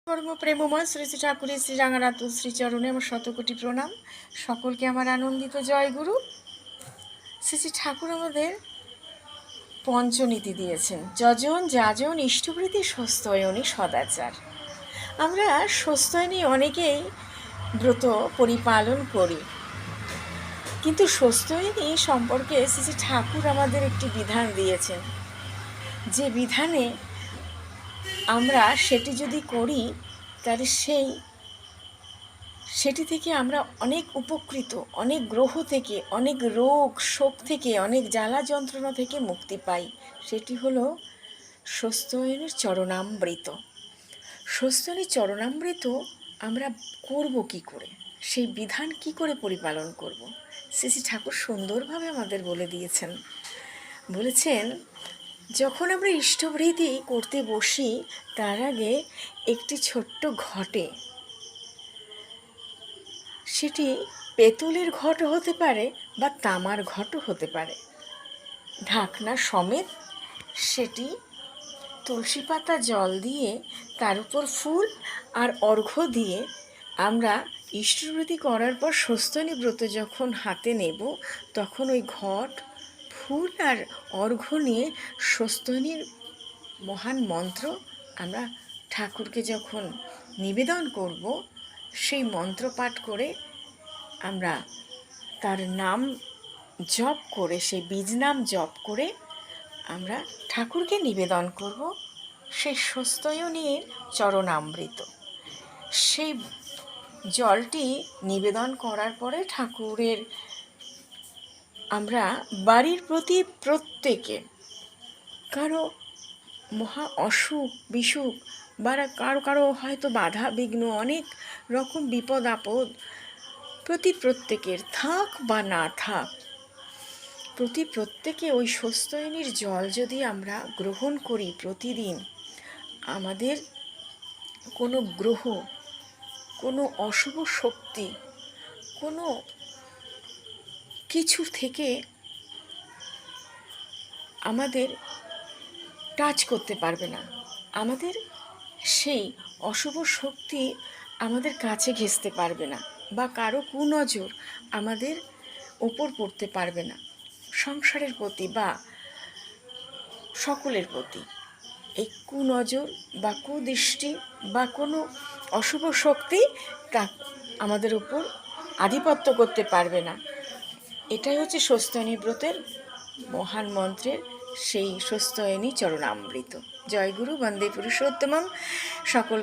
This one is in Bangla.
কর্ম প্রেমময় শ্রী শ্রী ঠাকুরের শ্রী রাঙানাথ শ্রীচরণে আমার শতকোটি প্রণাম। সকলকে আমার আনন্দিত জয় গুরু। শ্রী শ্রী ঠাকুর আমাদের পঞ্চনীতি দিয়েছেন, যজন যাজন ইষ্টভৃতি স্বস্তয়নী সদাচার। আমরা স্বস্তয়নী অনেকেই ব্রত পরিপালন করি, কিন্তু স্বস্তয়নী সম্পর্কে শ্রী শ্রী ঠাকুর আমাদের একটি বিধান দিয়েছেন, যে বিধানে আমরা সেটি যদি করি তাহলে সেটি থেকে আমরা অনেক উপকৃত, অনেক গ্রহ থেকে, অনেক রোগ শোক থেকে, অনেক জ্বালা যন্ত্রণা থেকে মুক্তি পাই। সেটি হলো স্বস্ত্যয়নের চরণামৃত। স্বস্ত্যয়নের চরণামৃত আমরা করব কি করে, সেই বিধান কি করে পরিপালন করব, শ্রী শ্রী ঠাকুর সুন্দরভাবে আমাদের বলে দিয়েছেন। বলেছেন, যখন আমরা ইষ্টভৃতি করতে বসি তার আগে একটি ছোট্ট ঘটে, সেটি পেতলের ঘট হতে পারে বা তামার ঘটও হতে পারে, ঢাকনা সমেত সেটি তুলসী পাতা জল দিয়ে তার উপর ফুল আর অর্ঘ্য দিয়ে আমরা ইষ্টভৃতি করার পর স্বস্ত্যয়নী ব্রত যখন হাতে নেব, তখন ওই ঘট, ফুল আর অর্ঘ্য নিয়ে স্বস্ত্যয়নীর মহান মন্ত্র আমরা ঠাকুরকে যখন নিবেদন করব, সেই মন্ত্র পাঠ করে আমরা তার নাম জপ করে, সেই বীজ নাম জপ করে আমরা ঠাকুরকে নিবেদন করব সেই স্বস্ত্যয়নীর চরণামৃত। সেই জলটি নিবেদন করার পরে ঠাকুরের আমরা বাড়ির প্রতি প্রত্যেকে, কারো মহা অসুখ বিসুখ বা কারো কারো হয়তো বাধা বিঘ্ন, অনেক রকম বিপদ আপদ প্রত্যেকের থাক বা না থাক, প্রত্যেকে ওই স্বস্ত্যয়নীর জল যদি আমরা গ্রহণ করি প্রতিদিন, আমাদের কোনো গ্রহ, কোনো অশুভ শক্তি, কোনো কিছু থেকে আমাদের টাচ করতে পারবে না। আমাদের সেই অশুভ শক্তি আমাদের কাছে ঘেঁষতে পারবে না, বা কারো কুনজর আমাদের ওপর পড়তে পারবে না, সংসারের প্রতি বা সকলের প্রতি। এই কুনজর বা কুদৃষ্টি বা কোনো অশুভ শক্তি তা আমাদের উপর আধিপত্য করতে পারবে না। এটাই হচ্ছে স্বস্ত্যয়নী ব্রতের মহান মন্ত্রের সেই স্বস্ত্যয়নী চরণামৃত। জয় গুরু, বন্দে পুরুষোত্তমম। সকল